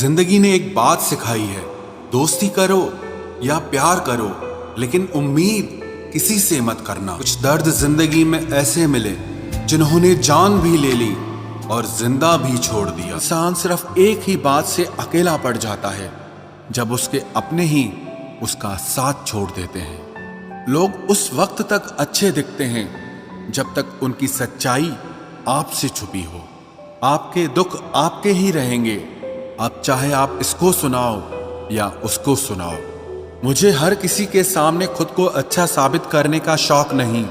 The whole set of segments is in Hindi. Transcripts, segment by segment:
जिंदगी ने एक बात सिखाई है, दोस्ती करो या प्यार करो, लेकिन उम्मीद किसी से मत करना। कुछ दर्द जिंदगी में ऐसे मिले जिन्होंने जान भी ले ली और जिंदा भी छोड़ दिया। इंसान सिर्फ एक ही बात से अकेला पड़ जाता है, जब उसके अपने ही उसका साथ छोड़ देते हैं। लोग उस वक्त तक अच्छे दिखते हैं जब तक उनकी सच्चाई आपसे छुपी हो। आपके दुख आपके ही रहेंगे, अब चाहे आप इसको सुनाओ या उसको सुनाओ। मुझे हर किसी के सामने खुद को अच्छा साबित करने का शौक नहीं।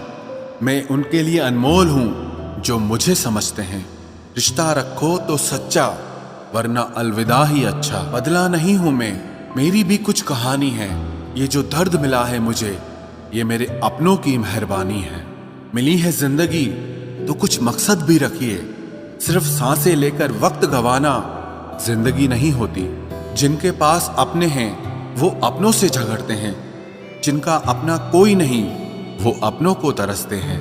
मैं उनके लिए अनमोल हूं जो मुझे समझते हैं। रिश्ता रखो तो सच्चा, वरना अलविदा ही अच्छा। बदला नहीं हूं मैं, मेरी भी कुछ कहानी है। ये जो दर्द मिला है मुझे, ये मेरे अपनों की मेहरबानी है। मिली है जिंदगी तो कुछ मकसद भी रखिए। सिर्फ सांसें लेकर वक्त गंवाना जिंदगी नहीं होती। जिनके पास अपने हैं वो अपनों से झगड़ते हैं, जिनका अपना कोई नहीं वो अपनों को तरसते हैं।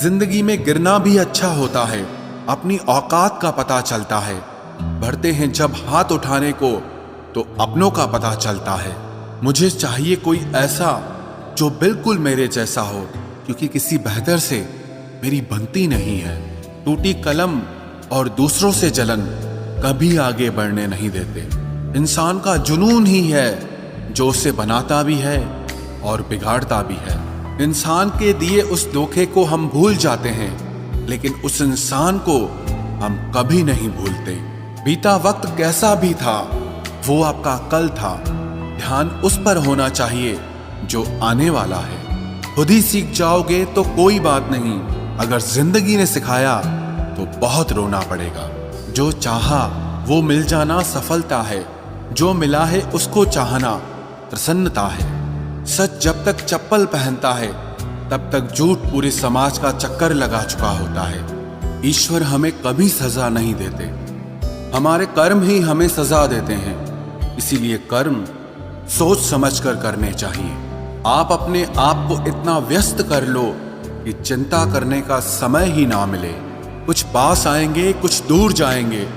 जिंदगी में गिरना भी अच्छा होता है, अपनी औकात का पता चलता है। बढ़ते हैं जब हाथ उठाने को तो अपनों का पता चलता है। मुझे चाहिए कोई ऐसा जो बिल्कुल मेरे जैसा हो, क्योंकि किसी बेहतर से मेरी बनती नहीं है। टूटी कलम और दूसरों से जलन कभी आगे बढ़ने नहीं देते। इंसान का जुनून ही है जो उसे बनाता भी है और बिगाड़ता भी है। इंसान के दिए उस धोखे को हम भूल जाते हैं, लेकिन उस इंसान को हम कभी नहीं भूलते। बीता वक्त कैसा भी था, वो आपका कल था। ध्यान उस पर होना चाहिए जो आने वाला है। खुद ही सीख जाओगे तो कोई बात नहीं, अगर जिंदगी ने सिखाया तो बहुत रोना पड़ेगा। जो चाहा वो मिल जाना सफलता है, जो मिला है उसको चाहना प्रसन्नता है। सच जब तक चप्पल पहनता है तब तक झूठ पूरे समाज का चक्कर लगा चुका होता है। ईश्वर हमें कभी सजा नहीं देते, हमारे कर्म ही हमें सजा देते हैं। इसीलिए कर्म सोच समझकर करने चाहिए। आप अपने आप को इतना व्यस्त कर लो कि चिंता करने का समय ही ना मिले। कुछ पास आएंगे, कुछ दूर जाएंगे।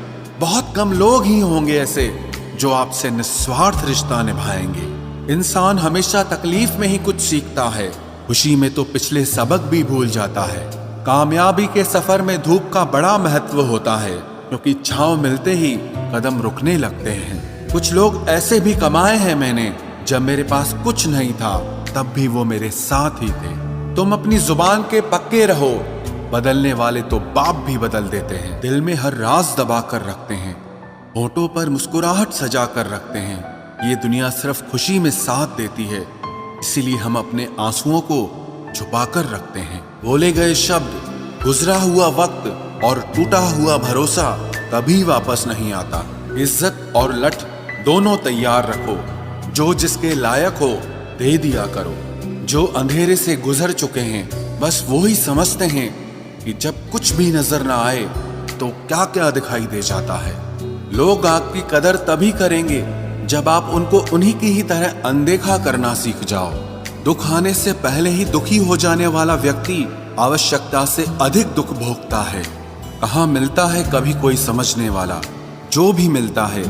बहुत कम लोग ही होंगे ऐसे जो आपसे निस्वार्थ रिश्ता निभाएंगे। इंसान हमेशा तकलीफ में ही कुछ सीखता है, खुशी में तो पिछले सबक भी भूल जाता है। कामयाबी के सफर में धूप का बड़ा महत्व होता है, क्योंकि छांव मिलते ही कदम रुकने लगते हैं। कुछ लोग ऐसे भी कमाए हैं मैंने, जब मेरे पास कुछ नहीं था तब भी वो मेरे साथ ही थे। तुम अपनी जुबान के पक्के रहो, बदलने वाले तो बाप भी बदल देते हैं। दिल में हर राज दबा कर रखते हैं, होठों पर मुस्कुराहट सजा कर रखते हैं। ये दुनिया सिर्फ खुशी में साथ देती है, इसीलिए हम अपने आंसुओं को छुपा कर रखते हैं। बोले गए शब्द, गुजरा हुआ वक्त और टूटा हुआ भरोसा कभी वापस नहीं आता। इज्जत और लठ दोनों तैयार रखो, जो जिसके लायक हो दे दिया करो। जो अंधेरे से गुजर चुके हैं बस वो ही समझते हैं कि जब कुछ भी नजर ना आए तो क्या क्या दिखाई दे जाता है। लोग आपकी कदर तभी करेंगे जब आप उनको उन्हीं की ही तरह अनदेखा करना सीख जाओ। दुख आने से पहले ही दुखी हो जाने वाला व्यक्ति आवश्यकता से अधिक दुख भोगता है। कहाँ मिलता है कभी कोई समझने वाला, जो भी मिलता है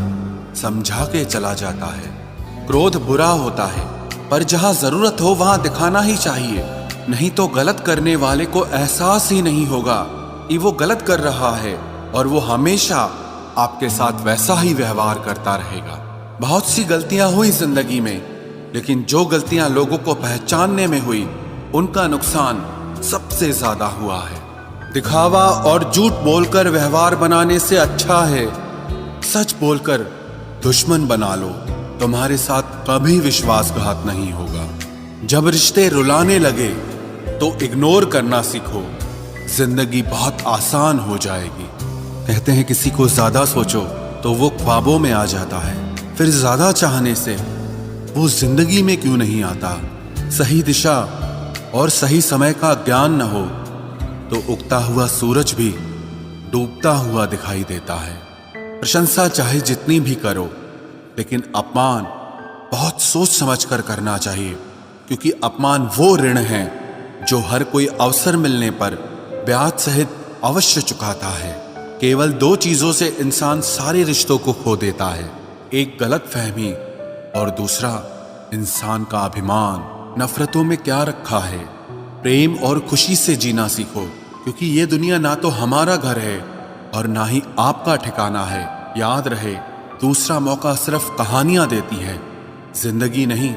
समझा के चला जाता है। क्रोध बुरा होता है, पर जहाँ जरूरत हो वहां दिखाना ही चाहिए, नहीं तो गलत करने वाले को एहसास ही नहीं होगा कि वो गलत कर रहा है, और वो हमेशा आपके साथ वैसा ही व्यवहार करता रहेगा। बहुत सी गलतियां हुई जिंदगी में, लेकिन जो गलतियां लोगों को पहचानने में हुई उनका नुकसान सबसे ज्यादा हुआ है। दिखावा और झूठ बोलकर व्यवहार बनाने से अच्छा है सच बोलकर दुश्मन बना लो, तुम्हारे साथ कभी विश्वासघात नहीं होगा। जब रिश्ते रुलाने लगे तो इग्नोर करना सीखो, जिंदगी बहुत आसान हो जाएगी। कहते हैं किसी को ज्यादा सोचो तो वो ख्वाबों में आ जाता है, फिर ज्यादा चाहने से वो जिंदगी में क्यों नहीं आता। सही दिशा और सही समय का ज्ञान न हो तो उगता हुआ सूरज भी डूबता हुआ दिखाई देता है। प्रशंसा चाहे जितनी भी करो, लेकिन अपमान बहुत सोच समझ कर करना चाहिए, क्योंकि अपमान वो ऋण है जो हर कोई अवसर मिलने पर ब्याज सहित अवश्य चुकाता है। केवल दो चीजों से इंसान सारे रिश्तों को खो देता है, एक गलत फहमी और दूसरा इंसान का अभिमान। नफरतों में क्या रखा है? प्रेम और खुशी से जीना सीखो, क्योंकि ये दुनिया ना तो हमारा घर है और ना ही आपका ठिकाना है। याद रहे, दूसरा मौका सिर्फ कहानियां देती है, जिंदगी नहीं।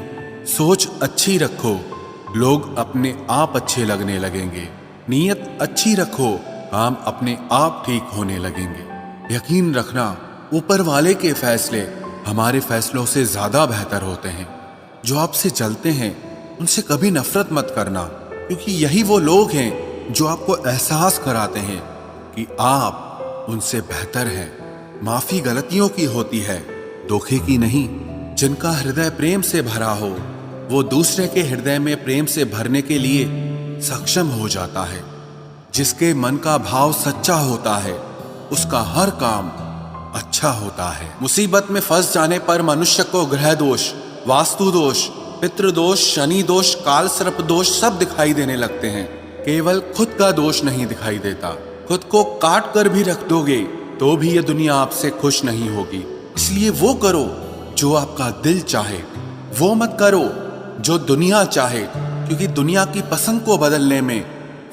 सोच अच्छी रखो, लोग अपने आप अच्छे लगने लगेंगे। नीयत अच्छी रखो, काम अपने आप ठीक होने लगेंगे। यकीन रखना, ऊपर वाले के फैसले हमारे फैसलों से ज्यादा बेहतर होते हैं। जो आपसे चलते हैं उनसे कभी नफरत मत करना, क्योंकि यही वो लोग हैं जो आपको एहसास कराते हैं कि आप उनसे बेहतर हैं। माफी गलतियों की होती है, धोखे की नहीं। जिनका हृदय प्रेम से भरा हो वो दूसरे के हृदय में प्रेम से भरने के लिए सक्षम हो जाता है। जिसके मन का भाव सच्चा होता है उसका हर काम अच्छा होता है। मुसीबत में फंस जाने पर मनुष्य को ग्रह दोष, वास्तु दोष, पितृदोष, शनि दोष, काल सर्प दोष सब दिखाई देने लगते हैं। केवल खुद का दोष नहीं दिखाई देता। खुद को काट कर भी रख दोगे तो भी ये दुनिया आपसे खुश नहीं होगी। इसलिए वो करो जो आपका दिल चाहे, वो मत करो जो दुनिया चाहे, क्योंकि दुनिया की पसंद को बदलने में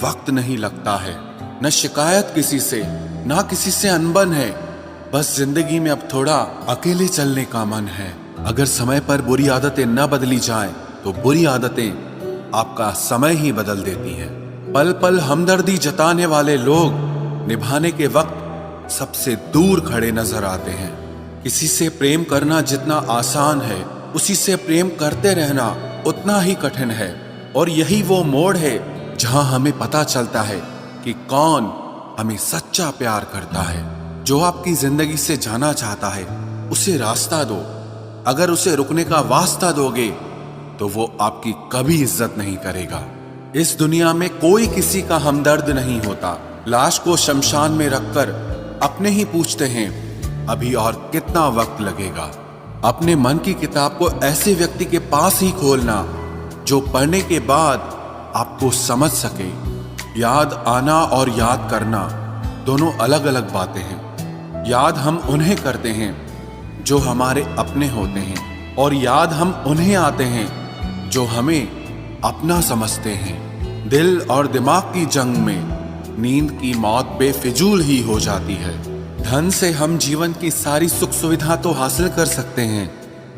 वक्त नहीं लगता है। न शिकायत किसी से, ना किसी से अनबन है। बस जिंदगी में अब थोड़ा अकेले चलने का मन है। अगर समय पर बुरी आदतें न बदली जाएं, तो बुरी आदतें आपका समय ही बदल देती हैं। पल पल हमदर्दी जताने वाले लोग निभाने के वक्त सबसे दूर खड़े नजर आते हैं। किसी से प्रेम करना जितना आसान है, उसी से प्रेम करते रहना उतना ही कठिन है। और यही वो मोड़ है जहां हमें पता चलता है कि कौन हमें सच्चा प्यार करता है। जो आपकी जिंदगी से जाना चाहता है उसे रास्ता दो। अगर उसे रुकने का वास्ता दोगे तो वो आपकी कभी इज्जत नहीं करेगा। इस दुनिया में कोई किसी का हमदर्द नहीं होता। लाश को शमशान में रखकर अपने ही पूछते हैं अभी और कितना वक्त लगेगा। अपने मन की किताब को ऐसे व्यक्ति के पास ही खोलना जो पढ़ने के बाद आपको समझ सके। याद आना और याद करना दोनों अलग अलग बातें हैं। याद हम उन्हें करते हैं जो हमारे अपने होते हैं, और याद हम उन्हें आते हैं जो हमें अपना समझते हैं। दिल और दिमाग की जंग में नींद की मौत बेफिजूल ही हो जाती है। धन से हम जीवन की सारी सुख सुविधा तो हासिल कर सकते हैं,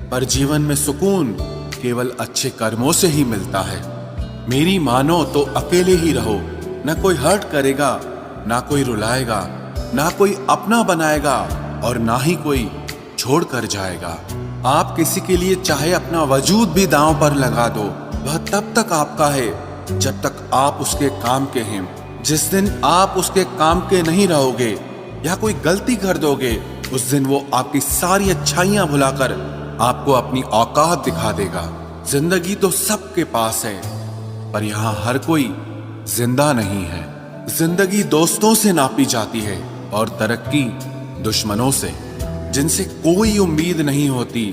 पर जीवन में सुकून केवल अच्छे कर्मों से ही मिलता है। मेरी मानो तो अकेले ही रहो, न कोई हर्ट करेगा, ना कोई रुलाएगा, ना कोई अपना बनाएगा और ना ही कोई छोड़ कर जाएगा। आप किसी के लिए चाहे अपना वजूद भी दांव पर लगा दो, वह तब तक आपका है जब तक आप उसके काम के हैं। जिस दिन आप उसके काम के नहीं रहोगे या कोई गलती कर दोगे, उस दिन वो आपकी सारी अच्छाइयां भुलाकर आपको अपनी औकात दिखा देगा। जिंदगी तो सबके पास है, पर यहाँ हर कोई जिंदा नहीं है। जिंदगी दोस्तों से नापी जाती है और तरक्की दुश्मनों से। जिनसे कोई उम्मीद नहीं होती,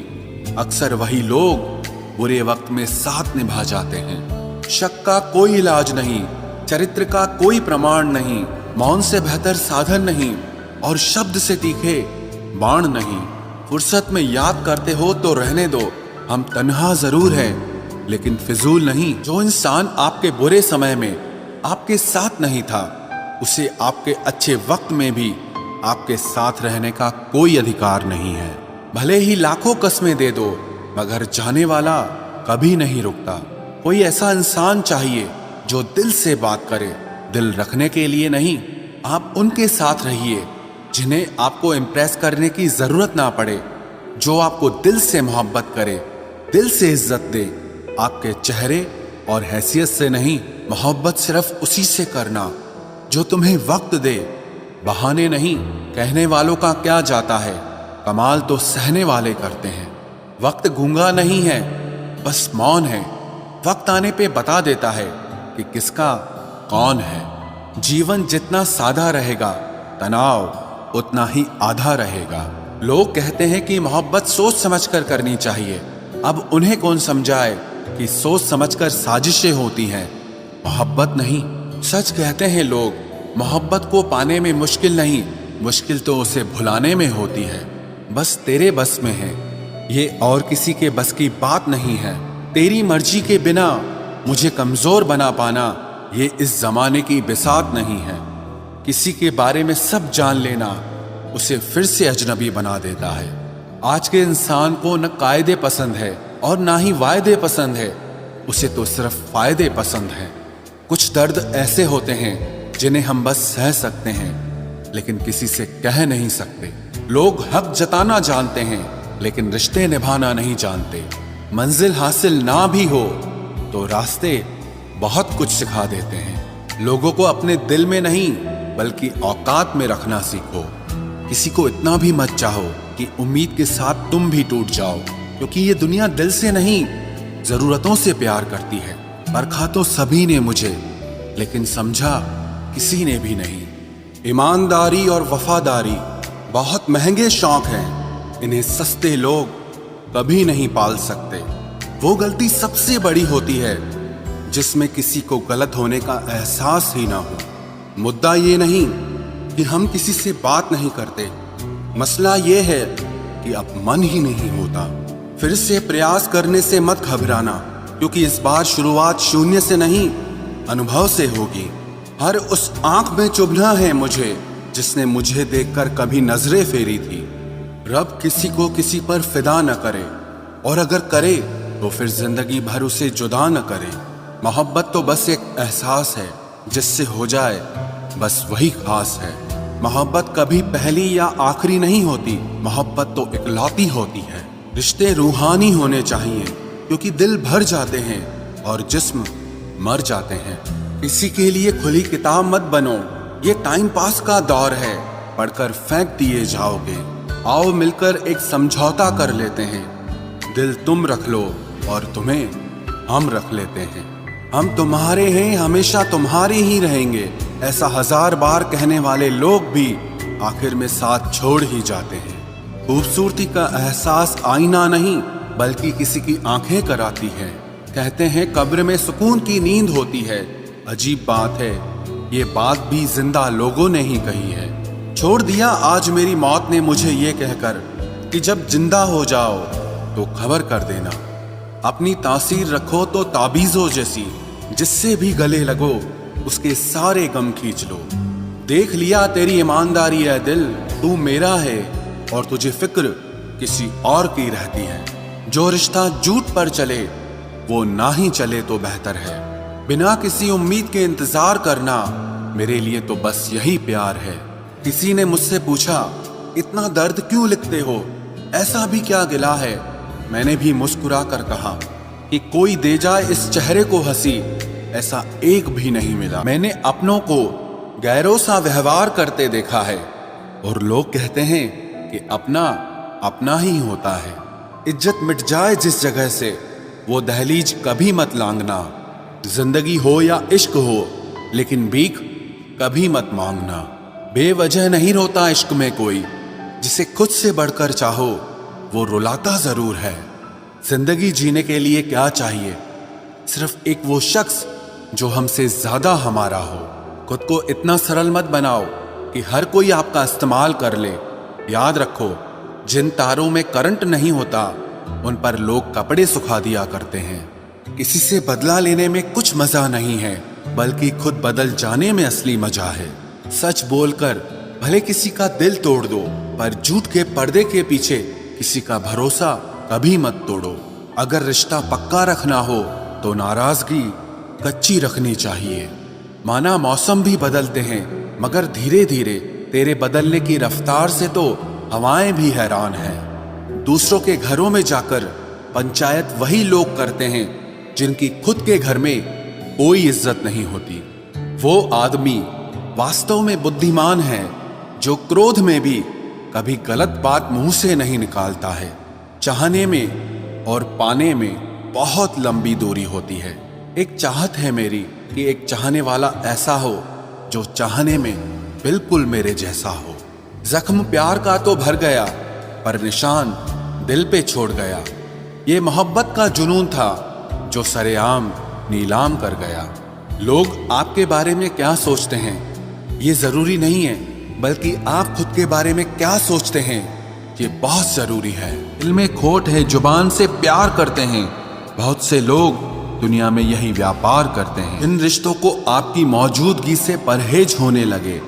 अक्सर वही लोग बुरे वक्त में साथ निभा जाते हैं। शक का कोई इलाज नहीं, चरित्र का कोई प्रमाण नहीं, मौन से बेहतर साधन नहीं और शब्द से तीखे बाण नहीं। फुर्सत में याद करते हो तो रहने दो, हम तन्हा जरूर हैं लेकिन फिजूल नहीं। जो इंसान आपके बुरे समय में आपके साथ नहीं था, उसे आपके अच्छे वक्त में भी आपके साथ रहने का कोई अधिकार नहीं है। भले ही लाखों कस्में दे दो, मगर जाने वाला कभी नहीं रुकता। कोई ऐसा इंसान चाहिए जो दिल से बात करे, दिल रखने के लिए नहीं। आप उनके साथ रहिए जिन्हें आपको इम्प्रेस करने की जरूरत ना पड़े, जो आपको दिल से मोहब्बत करे, दिल से इज्जत दे। आपके चेहरे और हैसियत से नहीं, मोहब्बत सिर्फ उसी से करना जो तुम्हें वक्त दे, बहाने नहीं। कहने वालों का क्या जाता है, कमाल तो सहने वाले करते हैं। वक्त गूंगा नहीं है, बस मौन है। वक्त आने पे बता देता है कि किसका कौन है। जीवन जितना सादा रहेगा, तनाव उतना ही आधा रहेगा। लोग कहते हैं कि मोहब्बत सोच समझकर करनी चाहिए। अब उन्हें कौन समझाए कि सोच समझकर साजिशें होती हैं, मोहब्बत नहीं। सच कहते हैं लोग, मोहब्बत को पाने में मुश्किल नहीं, मुश्किल तो उसे भुलाने में होती है। बस तेरे बस में है। ये और किसी के बस की बात नहीं है। तेरी मर्जी के बिना मुझे कमजोर बना पाना ये इस जमाने की बिसात नहीं है। किसी के बारे में सब जान लेना उसे फिर से अजनबी बना देता है। आज के इंसान को न कायदे पसंद है और ना ही वायदे पसंद है, उसे तो सिर्फ फायदे पसंद हैं। कुछ दर्द ऐसे होते हैं जिन्हें हम बस सह सकते हैं लेकिन किसी से कह नहीं सकते। लोग हक जताना जानते हैं लेकिन रिश्ते निभाना नहीं जानते। मंजिल हासिल ना भी हो तो रास्ते बहुत कुछ सिखा देते हैं। लोगों को अपने दिल में नहीं बल्कि औकात में रखना सीखो। किसी को इतना भी मत चाहो कि उम्मीद के साथ तुम भी टूट जाओ, क्योंकि ये दुनिया दिल से नहीं जरूरतों से प्यार करती है। परखा तो सभी ने मुझे लेकिन समझा किसी ने भी नहीं। ईमानदारी और वफादारी बहुत महंगे शौक हैं, इन्हें सस्ते लोग कभी नहीं पाल सकते। वो गलती सबसे बड़ी होती है जिसमें किसी को गलत होने का एहसास ही ना हो। मुद्दा ये नहीं कि हम किसी से बात नहीं करते, मसला ये है कि अब मन ही नहीं होता। फिर से प्रयास करने से मत घबराना, क्योंकि इस बार शुरुआत शून्य से नहीं अनुभव से होगी। हर उस आंख में चुभना है मुझे जिसने मुझे देखकर कभी नजरें फेरी थी। रब किसी को किसी पर फिदा न करे, और अगर करे तो फिर जिंदगी भर उसे जुदा न करे। मोहब्बत तो बस एक एहसास है, जिससे हो जाए बस वही खास है। मोहब्बत कभी पहली या आखिरी नहीं होती, मोहब्बत तो इकलौती होती है। रिश्ते रूहानी होने चाहिए, क्योंकि दिल भर जाते हैं और जिस्म मर जाते हैं। किसी के लिए खुली किताब मत बनो, ये टाइम पास का दौर है, पढ़कर फेंक दिए जाओगे। आओ मिलकर एक समझौता कर लेते हैं, दिल तुम रख लो और तुम्हें हम रख लेते हैं। हम तुम्हारे हैं, हमेशा तुम्हारे ही रहेंगे, ऐसा 1000 बार कहने वाले लोग भी आखिर में साथ छोड़ ही जाते हैं। खूबसूरती का एहसास आईना नहीं बल्कि किसी की आंखें कराती है। कहते हैं कब्र में सुकून की नींद होती है, अजीब बात है ये बात भी जिंदा लोगों ने ही कही है। छोड़ दिया आज मेरी मौत ने मुझे ये कहकर कि जब जिंदा हो जाओ तो खबर कर देना। अपनी तासीर रखो तो ताबीजों जैसी, जिससे भी गले लगो उसके सारे गम खींच लो। देख लिया तेरी ईमानदारी है दिल, तू मेरा है और तुझे फिक्र किसी और की रहती है। जो रिश्ता झूठ पर चले वो ना ही चले तो बेहतर है। बिना किसी उम्मीद के इंतजार करना मेरे लिए तो बस यही प्यार है। किसी ने मुझसे पूछा इतना दर्द क्यों लिखते हो, ऐसा भी क्या गिला है। मैंने भी मुस्कुरा कर कहा कि कोई दे जाए इस चेहरे को हंसी, ऐसा एक भी नहीं मिला। मैंने अपनों को गैरों सा व्यवहार करते देखा है, और लोग कहते हैं कि अपना अपना ही होता है। इज्जत मिट जाए जिस जगह से वो दहलीज कभी मत लांघना। जिंदगी हो या इश्क हो लेकिन भीख कभी मत मांगना। बेवजह नहीं रोता इश्क में कोई, जिसे खुद से बढ़कर चाहो वो रुलाता जरूर है। जिंदगी जीने के लिए क्या चाहिए, सिर्फ एक वो शख्स जो हमसे ज्यादा हमारा हो। खुद को इतना सरल मत बनाओ कि हर कोई आपका इस्तेमाल कर ले। याद रखो जिन तारों में करंट नहीं होता उन पर लोग कपड़े सुखा दिया करते हैं। किसी से बदला लेने में कुछ मजा नहीं है, बल्कि खुद बदल जाने में असली मजा है। सच बोलकर भले किसी का दिल तोड़ दो, पर झूठ के पर्दे के पीछे किसी का भरोसा कभी मत तोड़ो। अगर रिश्ता पक्का रखना हो तो नाराजगी कच्ची रखनी चाहिए। माना मौसम भी बदलते हैं, मगर धीरे धीरे तेरे बदलने की रफ्तार से तो हवाएं भी हैरान हैं। दूसरों के घरों में जाकर पंचायत वही लोग करते हैं जिनकी खुद के घर में कोई इज्जत नहीं होती। वो आदमी वास्तव में बुद्धिमान है जो क्रोध में भी कभी गलत बात मुंह से नहीं निकालता है। चाहने में और पाने में बहुत लंबी दूरी होती है। एक चाहत है मेरी कि एक चाहने वाला ऐसा हो जो चाहने में बिल्कुल मेरे जैसा हो। जख्म प्यार का तो भर गया, पर निशान दिल पे छोड़ गया। ये मोहब्बत का जुनून था जो सरेआम नीलाम कर गया। लोग आपके बारे में क्या सोचते हैं ये जरूरी नहीं है, बल्कि आप खुद के बारे में क्या सोचते हैं ये बहुत जरूरी है। दिल में खोट है, जुबान से प्यार करते हैं। बहुत से लोग दुनिया में यही व्यापार करते हैं। इन रिश्तों को आपकी मौजूदगी से परहेज होने लगे,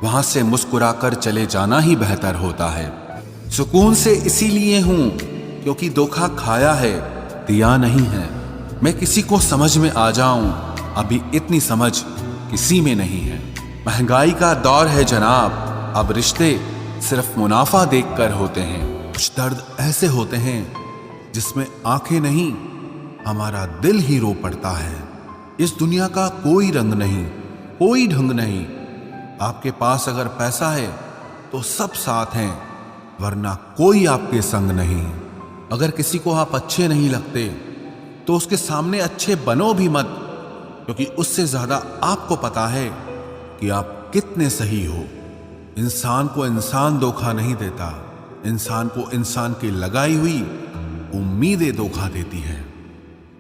वहां से मुस्कुराकर चले जाना ही बेहतर होता है। सुकून से इसीलिए हूं क्योंकि धोखा खाया है, दिया नहीं है। मैं किसी को समझ में आ जाऊं, अभी इतनी समझ किसी में नहीं है। महंगाई का दौर है जनाब, अब रिश्ते सिर्फ मुनाफा देखकर होते हैं। कुछ दर्द ऐसे होते हैं जिसमें आंखें नहीं, हमारा दिल ही रो पड़ता है। इस दुनिया का कोई रंग नहीं, कोई ढंग नहीं। आपके पास अगर पैसा है तो सब साथ हैं, वरना कोई आपके संग नहीं। अगर किसी को आप अच्छे नहीं लगते तो उसके सामने अच्छे बनो भी मत, क्योंकि उससे ज्यादा आपको पता है कि आप कितने सही हो। इंसान को इंसान धोखा नहीं देता, इंसान को इंसान की लगाई हुई उम्मीदें धोखा देती है।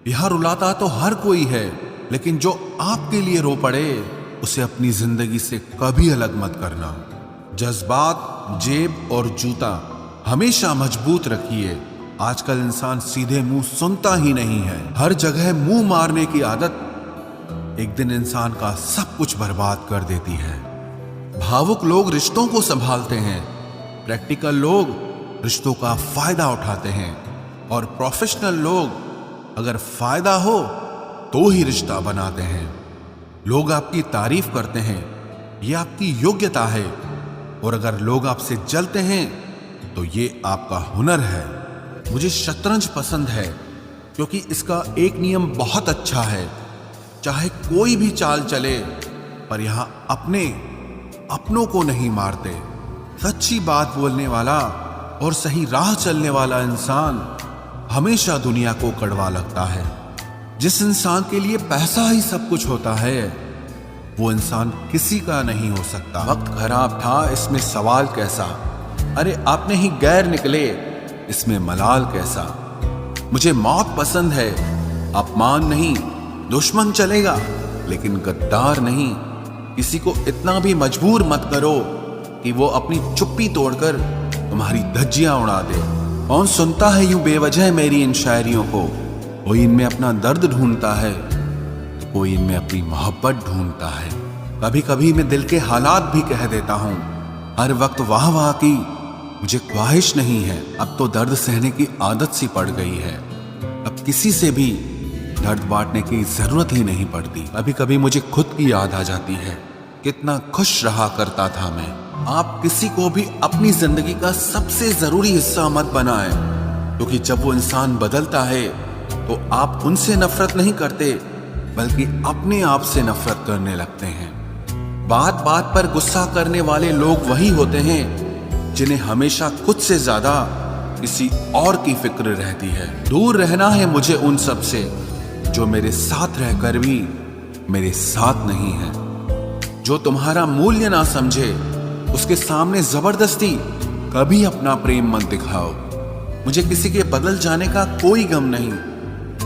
यहां रुलाता तो हर कोई है, लेकिन जो आपके लिए रो पड़े उसे अपनी जिंदगी से कभी अलग मत करना। जज्बात, जेब और जूता हमेशा मजबूत रखिए। आजकल इंसान सीधे मुंह सुनता ही नहीं है, हर जगह मुंह मारने की आदत एक दिन इंसान का सब कुछ बर्बाद कर देती है। भावुक लोग रिश्तों को संभालते हैं, प्रैक्टिकल लोग रिश्तों का फायदा उठाते हैं, और प्रोफेशनल लोग अगर फायदा हो तो ही रिश्ता बनाते हैं। लोग आपकी तारीफ करते हैं, ये आपकी योग्यता है, और अगर लोग आपसे जलते हैं तो ये आपका हुनर है। मुझे शतरंज पसंद है क्योंकि इसका एक नियम बहुत अच्छा है, चाहे कोई भी चाल चले पर यहां अपनों को नहीं मारते। सच्ची बात बोलने वाला और सही राह चलने वाला इंसान हमेशा दुनिया को कड़वा लगता है। जिस इंसान के लिए पैसा ही सब कुछ होता है, वो इंसान किसी का नहीं हो सकता। वक्त खराब था, इसमें सवाल कैसा? अरे आपने ही गैर निकले, इसमें मलाल कैसा? मुझे मौत पसंद है, अपमान नहीं, दुश्मन चलेगा लेकिन गद्दार नहीं। किसी को इतना भी मजबूर मत करो कि वो अपनी चुप्पी तोड़कर तुम्हारी धज्जियां उड़ा दे। कौन सुनता है यूं बेवजह मेरी इन शायरियों को? कोई इनमें अपना दर्द ढूंढता है तो कोई इनमें अपनी मोहब्बत ढूंढता है। कभी कभी मैं दिल के हालात भी कह देता हूं। हर वक्त वाह वाह की मुझे ख्वाहिश नहीं है, अब तो दर्द सहने की आदत सी पड़ गई है। अब किसी से भी दर्द बांटने की जरूरत ही नहीं पड़ती। कभी कभी मुझे खुद की याद आ जाती है, कितना खुश रहा करता था मैं। आप किसी को भी अपनी जिंदगी का सबसे जरूरी हिस्सा मत बनाएं, क्योंकि जब वो इंसान बदलता है तो आप उनसे नफरत नहीं करते, बल्कि अपने आप से नफरत करने लगते हैं। बात बात पर गुस्सा करने वाले लोग वही होते हैं जिन्हें हमेशा खुद से ज्यादा किसी और की फिक्र रहती है। दूर रहना है मुझे उन सब से जो मेरे साथ रहकर भी मेरे साथ नहीं है। जो तुम्हारा मूल्य ना समझे उसके सामने जबरदस्ती कभी अपना प्रेम मत दिखाओ। मुझे किसी के बदल जाने का कोई गम नहीं,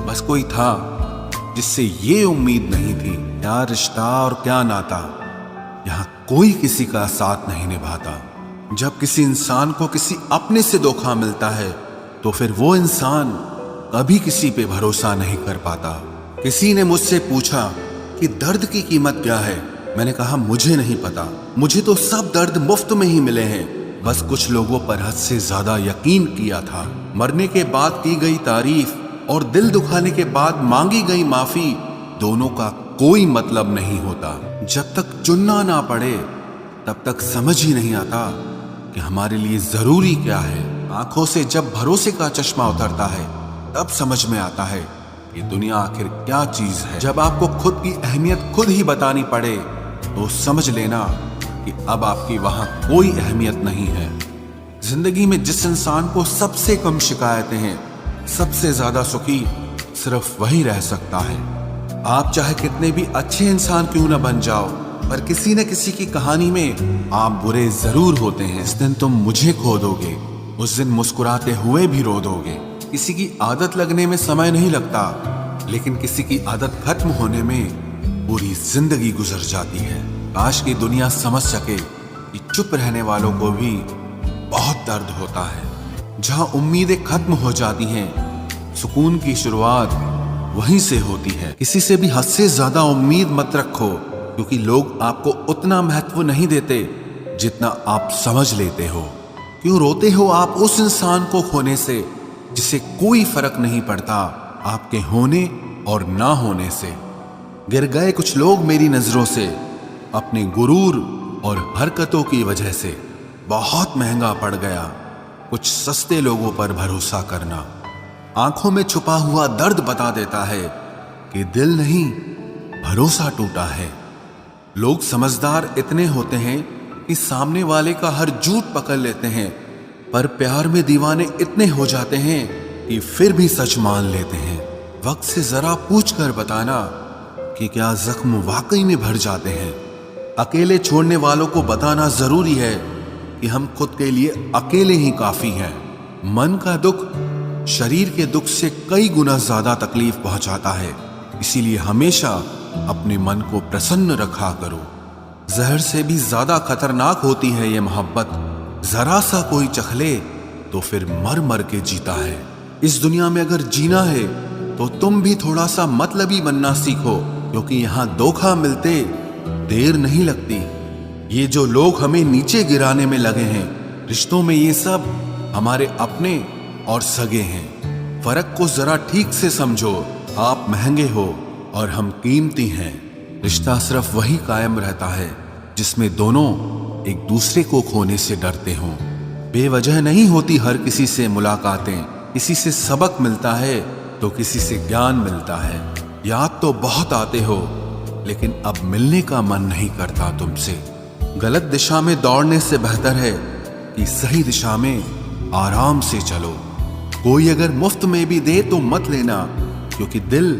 बस कोई था जिससे ये उम्मीद नहीं थी। क्या रिश्ता और क्या नाता, यहाँ कोई किसी का साथ नहीं निभाता। जब किसी इंसान को किसी अपने से धोखा मिलता है तो फिर वो इंसान कभी किसी पे भरोसा नहीं कर पाता। किसी ने मुझसे पूछा कि दर्द की कीमत क्या है? मैंने कहा मुझे नहीं पता, मुझे तो सब दर्द मुफ्त में ही मिले हैं। बस कुछ लोगों पर हद से ज्यादा यकीन किया था। मरने के बाद की गई तारीफ और दिल दुखाने के बाद मांगी गई माफी, दोनों का कोई मतलब नहीं होता। जब तक चुनना ना पड़े तब तक समझ ही नहीं आता कि हमारे लिए जरूरी क्या है। आंखों से जब भरोसे का चश्मा उतरता है तब समझ में आता है कि दुनिया आखिर क्या चीज है। जब आपको खुद की अहमियत खुद ही बतानी पड़े तो समझ लेना कि अब आपकी वहां कोई अहमियत नहीं है। जिंदगी में जिस इंसान को सबसे कम शिकायतें हैं, सबसे ज्यादा सुखी सिर्फ वही रह सकता है। आप चाहे कितने भी अच्छे इंसान क्यों न बन जाओ, पर किसी न किसी की कहानी में आप बुरे जरूर होते हैं। जिस दिन तुम मुझे खो दोगे उस दिन मुस्कुराते हुए भी रो दोगे। किसी की आदत लगने में समय नहीं लगता, लेकिन किसी की आदत खत्म होने में पूरी जिंदगी गुजर जाती है। काश की दुनिया समझ सके कि चुप रहने वालों को भी बहुत बहुत दर्द होता है। जहां उम्मीदें खत्म हो जाती हैं, सुकून की शुरुआत वहीं से होती है। किसी से भी हद से ज्यादा उम्मीद मत रखो, क्योंकि लोग आपको उतना महत्व नहीं देते जितना आप समझ लेते हो। क्यों रोते हो आप उस इंसान को खोने से जिसे कोई फर्क नहीं पड़ता आपके होने और ना होने से। गिर गए कुछ लोग मेरी नजरों से अपने गुरूर और हरकतों की वजह से। बहुत महंगा पड़ गया कुछ सस्ते लोगों पर भरोसा करना। आंखों में छुपा हुआ दर्द बता देता है कि दिल नहीं, भरोसा टूटा है। लोग समझदार इतने होते हैं कि सामने वाले का हर झूठ पकड़ लेते हैं, पर प्यार में दीवाने इतने हो जाते हैं कि फिर भी सच मान लेते हैं। वक्त से जरा पूछ कर बताना कि क्या जख्म वाकई में भर जाते हैं। अकेले छोड़ने वालों को बताना जरूरी है कि हम खुद के लिए अकेले ही काफी हैं। मन का दुख शरीर के दुख से कई गुना ज्यादा तकलीफ पहुंचाता है, इसीलिए हमेशा अपने मन को प्रसन्न रखा करो। जहर से भी ज्यादा खतरनाक होती है ये मोहब्बत। जरा सा कोई चखले तो फिर मर मर के जीता है। इस दुनिया में अगर जीना है तो तुम भी थोड़ा सा मतलबी बनना सीखो, क्योंकि यहाँ धोखा मिलते देर नहीं लगती। ये जो लोग हमें नीचे गिराने में लगे हैं, रिश्तों में ये सब हमारे अपने और सगे हैं। फर्क को जरा ठीक से समझो। आप महंगे हो और हम कीमती हैं। रिश्ता सिर्फ वही कायम रहता है जिसमें दोनों एक दूसरे को खोने से डरते हों। बेवजह नहीं होती हर किसी से मुलाकातें। किसी से सबक मिलता है तो किसी से ज्ञान मिलता है। याद तो बहुत आते हो, लेकिन अब मिलने का मन नहीं करता तुमसे। गलत दिशा में दौड़ने से बेहतर है कि सही दिशा में आराम से चलो। कोई अगर मुफ्त में भी दे तो मत लेना, क्योंकि दिल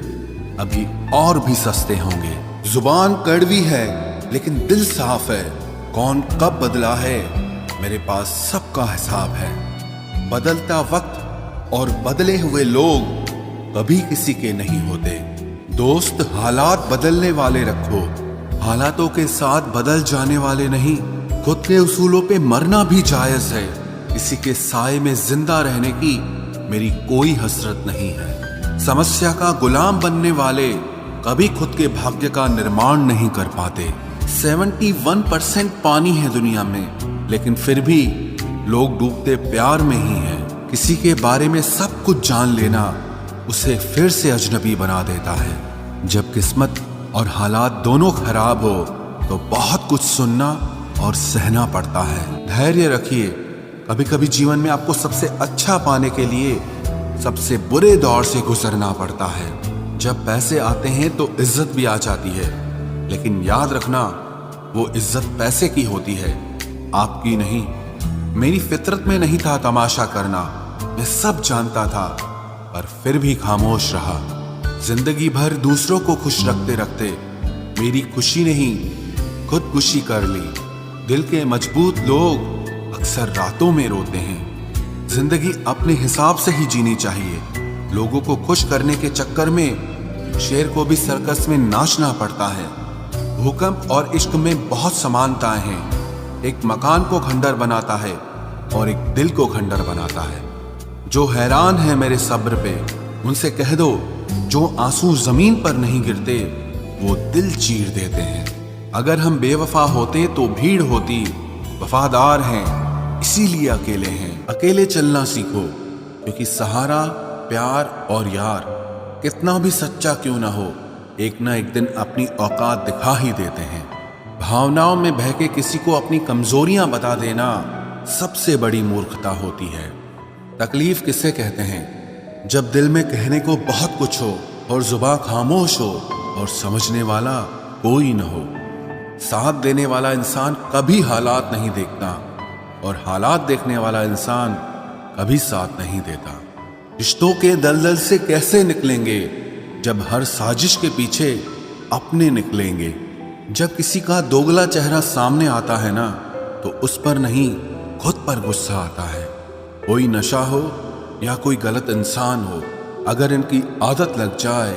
अभी और भी सस्ते होंगे। जुबान कड़वी है लेकिन दिल साफ है। कौन कब बदला है, मेरे पास सबका हिसाब है। बदलता वक्त और बदले हुए लोग कभी किसी के नहीं होते। दोस्त हालात बदलने वाले रखो, हालातों के साथ बदल जाने वाले नहीं। खुद के उसूलों पे मरना भी जायज है। किसी के साए में जिंदा रहने की मेरी कोई हसरत नहीं है। समस्या का गुलाम बनने वाले कभी खुद के भाग्य का निर्माण नहीं कर पाते। 71% पानी है दुनिया में, लेकिन फिर भी लोग डूबते प्यार में ही हैं। किसी के बारे में सब कुछ जान लेना उसे फिर से अजनबी बना देता है। जब किस्मत और हालात दोनों खराब हो तो बहुत कुछ सुनना और सहना पड़ता है। धैर्य रखिए। कभी कभी जीवन में आपको सबसे अच्छा पाने के लिए सबसे बुरे दौर से गुजरना पड़ता है। जब पैसे आते हैं तो इज्जत भी आ जाती है, लेकिन याद रखना वो इज्जत पैसे की होती है, आपकी नहीं। मेरी फितरत में नहीं था तमाशा करना, मैं सब जानता था, पर फिर भी खामोश रहा। जिंदगी भर दूसरों को खुश रखते रखते मेरी खुशी नहीं खुदकुशी कर ली। दिल के मजबूत लोग अक्सर रातों में रोते हैं। जिंदगी अपने हिसाब से ही जीनी चाहिए। लोगों को खुश करने के चक्कर में शेर को भी सर्कस में नाचना पड़ता है। भूकंप और इश्क में बहुत समानताएं हैं। एक मकान को खंडर बनाता है और एक दिल को खंडर बनाता है। जो हैरान है मेरे सब्र पे, उनसे कह दो जो आंसू जमीन पर नहीं गिरते वो दिल चीर देते हैं। अगर हम बेवफा होते तो भीड़ होती। वफादार हैं इसीलिए अकेले हैं। अकेले चलना सीखो, क्योंकि सहारा प्यार और यार कितना भी सच्चा क्यों ना हो, एक ना एक दिन अपनी औकात दिखा ही देते हैं। भावनाओं में बह के किसी को अपनी कमजोरियां बता देना सबसे बड़ी मूर्खता होती है। तकलीफ किसे कहते हैं? जब दिल में कहने को बहुत कुछ हो और जुबान खामोश हो और समझने वाला कोई न हो। साथ देने वाला इंसान कभी हालात नहीं देखता और हालात देखने वाला इंसान कभी साथ नहीं देता। रिश्तों के दलदल से कैसे निकलेंगे जब हर साजिश के पीछे अपने निकलेंगे। जब किसी का दोगला चेहरा सामने आता है ना, तो उस पर नहीं खुद पर गुस्सा आता है। कोई नशा हो या कोई गलत इंसान हो, अगर इनकी आदत लग जाए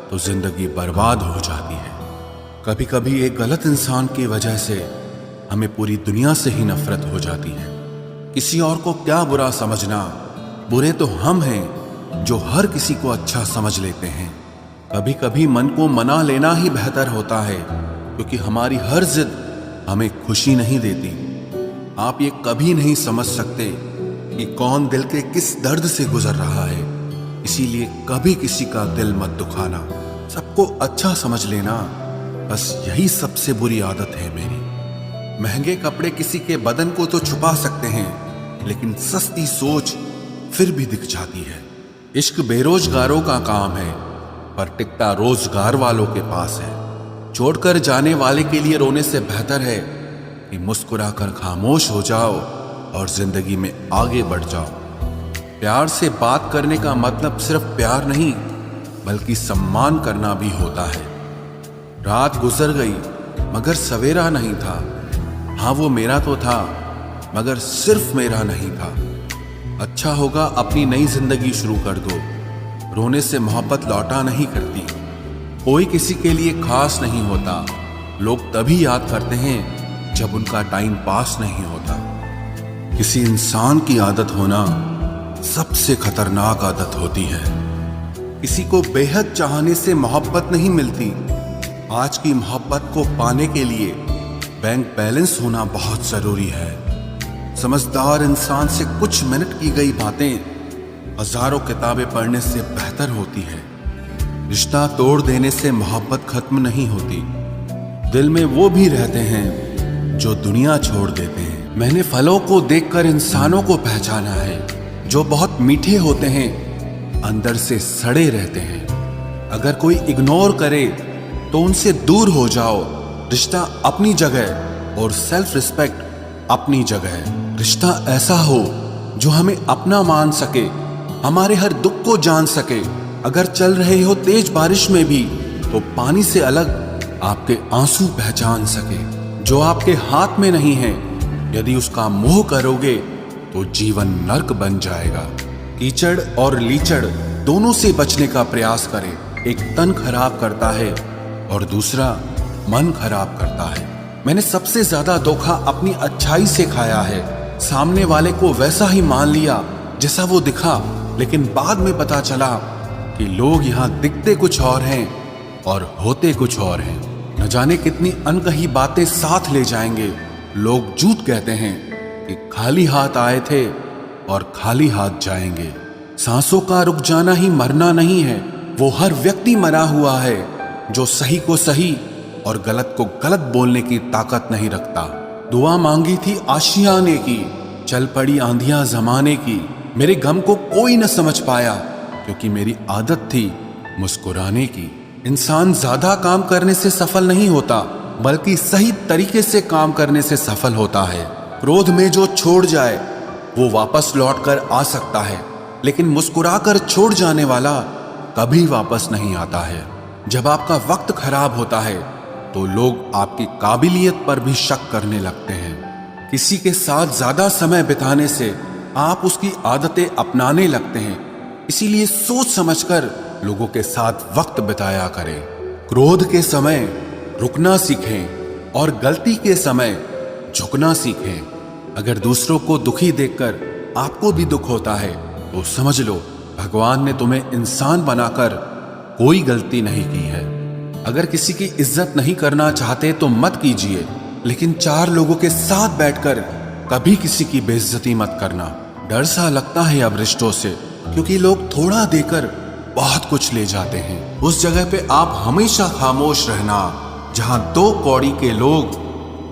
तो जिंदगी बर्बाद हो जाती है। कभी कभी एक गलत इंसान की वजह से हमें पूरी दुनिया से ही नफरत हो जाती है। किसी और को क्या बुरा समझना, बुरे तो हम हैं जो हर किसी को अच्छा समझ लेते हैं। कभी कभी मन को मना लेना ही बेहतर होता है, क्योंकि हमारी हर जिद हमें खुशी नहीं देती। आप ये कभी नहीं समझ सकते कि कौन दिल के किस दर्द से गुजर रहा है, इसीलिए कभी किसी का दिल मत दुखाना, सबको अच्छा समझ लेना, बस यही सबसे बुरी आदत है मेरी। महंगे कपड़े किसी के बदन को तो छुपा सकते हैं, लेकिन सस्ती सोच फिर भी दिख जाती है। इश्क बेरोजगारों का काम है, पर टिकता रोजगार वालों के पास है। छोड़कर जाने वाले के लिए रोने से बेहतर है कि मुस्कुराकर खामोश हो जाओ और जिंदगी में आगे बढ़ जाओ। प्यार से बात करने का मतलब सिर्फ प्यार नहीं, बल्कि सम्मान करना भी होता है। रात गुजर गई मगर सवेरा नहीं था। हाँ, वो मेरा तो था, मगर सिर्फ मेरा नहीं था। अच्छा होगा अपनी नई जिंदगी शुरू कर दो। रोने से मोहब्बत लौटा नहीं करती। कोई किसी के लिए खास नहीं होता। लोग तभी याद करते हैं जब उनका टाइम पास नहीं होता। किसी इंसान की आदत होना सबसे खतरनाक आदत होती है। किसी को बेहद चाहने से मोहब्बत नहीं मिलती। आज की मोहब्बत को पाने के लिए बैंक बैलेंस होना बहुत जरूरी है। समझदार इंसान से कुछ मिनट की गई बातें हजारों किताबें पढ़ने से बेहतर होती है। रिश्ता तोड़ देने से मोहब्बत खत्म नहीं होती। दिल में वो भी रहते हैं जो दुनिया छोड़ देते हैं। मैंने फलों को देखकर इंसानों को पहचाना है, जो बहुत मीठे होते हैं, अंदर से सड़े रहते हैं। अगर कोई इग्नोर करे तो उनसे दूर हो जाओ। रिश्ता अपनी जगह और सेल्फ रिस्पेक्ट अपनी जगह। रिश्ता ऐसा हो जो हमें अपना मान सके, हमारे हर दुख को जान सके। अगर चल रहे हो तेज बारिश में भी तो पानी से अलग आपके आंसू पहचान सके। जो आपके हाथ में नहीं है, यदि उसका मोह करोगे तो जीवन नर्क बन जाएगा। कीचड़ और लीचड़ दोनों से बचने का प्रयास करें। एक तन खराब करता है और दूसरा मन खराब करता है। मैंने सबसे ज्यादा धोखा अपनी अच्छाई से खाया है। सामने वाले को वैसा ही मान लिया जैसा वो दिखा, लेकिन बाद में पता चला कि लोग यहाँ दिखते कुछ और हैं और होते कुछ और हैं। न जाने कितनी अनकही बातें साथ ले जाएंगे। लोग झूठ कहते हैं कि खाली हाथ आए थे और खाली हाथ जाएंगे। सांसों का रुक जाना ही मरना नहीं है। वो हर व्यक्ति मरा हुआ है जो सही को सही और गलत को गलत बोलने की ताकत नहीं रखता। दुआ मांगी थी आशियाने की, चल पड़ी आंधियां जमाने की। मेरे गम को कोई न समझ पाया, क्योंकि मेरी आदत थी मुस्कुराने की। इंसान ज्यादा काम करने से सफल नहीं होता, बल्कि सही तरीके से काम करने से सफल होता है। क्रोध में जो छोड़ जाए वो वापस लौट कर आ सकता है, लेकिन मुस्कुराकर छोड़ जाने वाला कभी वापस नहीं आता है। जब आपका वक्त खराब होता है तो लोग आपकी काबिलियत पर भी शक करने लगते हैं। किसी के साथ ज्यादा समय बिताने से आप उसकी आदतें अपनाने लगते हैं। इसीलिए सोच समझकर लोगों के साथ वक्त बिताया करें। क्रोध के समय रुकना सीखें और गलती के समय झुकना सीखें। अगर दूसरों को दुखी देखकर आपको भी दुख होता है तो समझ लो भगवान ने तुम्हें इंसान बनाकर कोई गलती नहीं की है। अगर किसी की इज्जत नहीं करना चाहते तो मत कीजिए, लेकिन चार लोगों के साथ बैठकर कभी किसी की बेइज्जती मत करना। डर सा लगता है अब रिश्तों से, क्योंकि लोग थोड़ा देकर बहुत कुछ ले जाते हैं। उस जगह पे आप हमेशा खामोश रहना जहां दो कौड़ी के लोग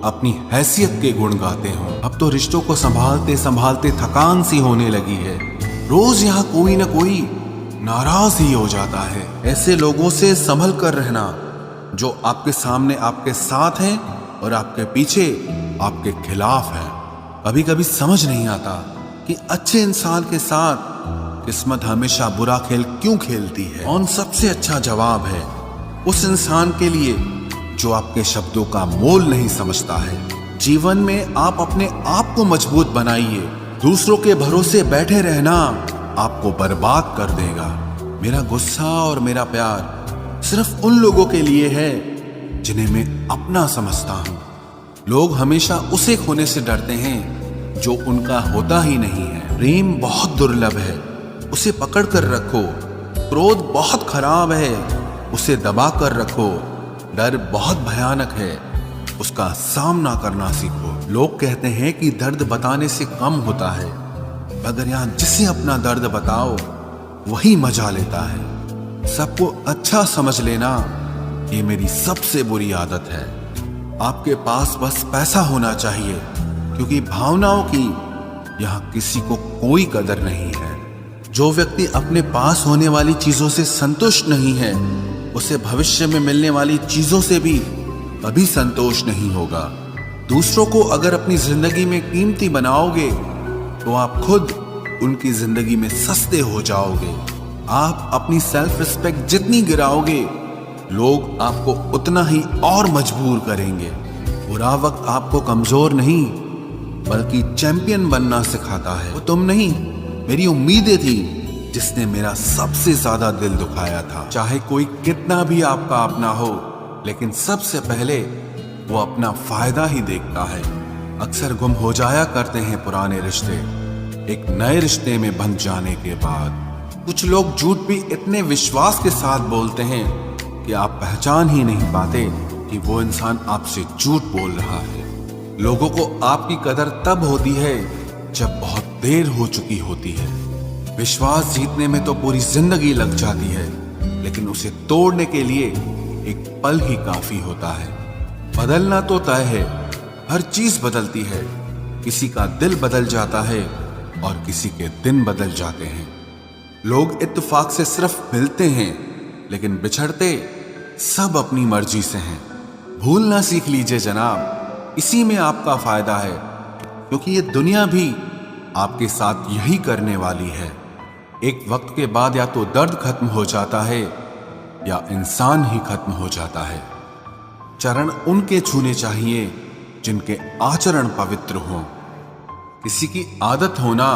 अपनी हैसियत के गुण गाते हों। अब तो रिश्तों को संभालते संभालते थकान सी होने लगी है। रोज यहाँ कोई ना कोई नाराज ही हो जाता है। ऐसे लोगों से संभल कर रहना जो आपके सामने आपके साथ हैं और आपके पीछे आपके खिलाफ हैं। कभी कभी समझ नहीं आता कि अच्छे इंसान के साथ किस्मत हमेशा बुरा खेल क्यों खेलती है। और सबसे अच्छा जवाब है उस इंसान के लिए जो आपके शब्दों का मोल नहीं समझता है। जीवन में आप अपने आप को मजबूत बनाइए। दूसरों के भरोसे बैठे रहना आपको बर्बाद कर देगा। मेरा गुस्सा और मेरा प्यार सिर्फ उन लोगों के लिए है जिन्हें मैं अपना समझता हूं। लोग हमेशा उसे खोने से डरते हैं जो उनका होता ही नहीं है। प्रेम बहुत दुर्लभ है, उसे पकड़ कर रखो। क्रोध बहुत खराब है, उसे दबा कर रखो। डर बहुत भयानक है, उसका सामना करना सीखो। लोग कहते हैं कि दर्द बताने से कम होता है, मगर यहां जिसे अपना दर्द बताओ वही मजा लेता है। सबको अच्छा समझ लेना ये मेरी सबसे बुरी आदत है। आपके पास बस पैसा होना चाहिए, क्योंकि भावनाओं की यहां किसी को कोई कदर नहीं है। जो व्यक्ति अपने पास होने वाली चीजों से संतुष्ट नहीं है, उसे भविष्य में मिलने वाली चीजों से भी कभी संतोष नहीं होगा। दूसरों को अगर अपनी जिंदगी में कीमती बनाओगे तो आप खुद उनकी जिंदगी में सस्ते हो जाओगे। आप अपनी सेल्फ रिस्पेक्ट जितनी गिराओगे, लोग आपको उतना ही और मजबूर करेंगे। बुरा वक्त आपको कमजोर नहीं बल्कि चैंपियन बनना सिखाता है। वो तुम नहीं, मेरी उम्मीदें थी जिसने मेरा सबसे ज्यादा दिल दुखाया था। चाहे कोई कितना भी आपका अपना हो, लेकिन सबसे पहले वो अपना फायदा ही देखता है। अक्सर गुम हो जाया करते हैं पुराने रिश्ते एक नए रिश्ते में बंध जाने के बाद। कुछ लोग झूठ भी इतने विश्वास के साथ बोलते हैं कि आप पहचान ही नहीं पाते कि वो इंसान आपसे झूठ बोल रहा है। लोगों को आपकी कदर तब होती है जब बहुत देर हो चुकी होती है। विश्वास जीतने में तो पूरी जिंदगी लग जाती है, लेकिन उसे तोड़ने के लिए एक पल ही काफी होता है। बदलना तो तय है, हर चीज बदलती है। किसी का दिल बदल जाता है और किसी के दिन बदल जाते हैं। लोग इत्तेफाक से सिर्फ मिलते हैं, लेकिन बिछड़ते सब अपनी मर्जी से हैं। भूलना सीख लीजिए जनाब, इसी में आपका फायदा है, क्योंकि ये दुनिया भी आपके साथ यही करने वाली है। एक वक्त के बाद या तो दर्द खत्म हो जाता है या इंसान ही खत्म हो जाता है। चरण उनके छूने चाहिए जिनके आचरण पवित्र हों। किसी की आदत होना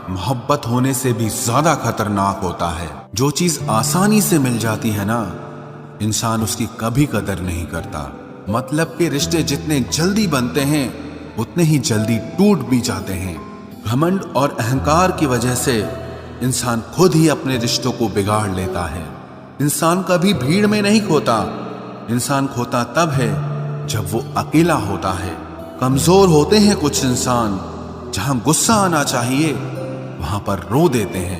मोहब्बत होने से भी ज्यादा खतरनाक होता है। जो चीज आसानी से मिल जाती है ना, इंसान उसकी कभी कदर नहीं करता। मतलब के रिश्ते जितने जल्दी बनते हैं उतने ही जल्दी टूट भी जाते हैं। घमंड और अहंकार की वजह से इंसान खुद ही अपने रिश्तों को बिगाड़ लेता है। इंसान कभी भीड़ में नहीं खोता, इंसान खोता तब है जब वो अकेला होता है। कमजोर होते हैं कुछ इंसान, जहां गुस्सा आना चाहिए वहां पर रो देते हैं।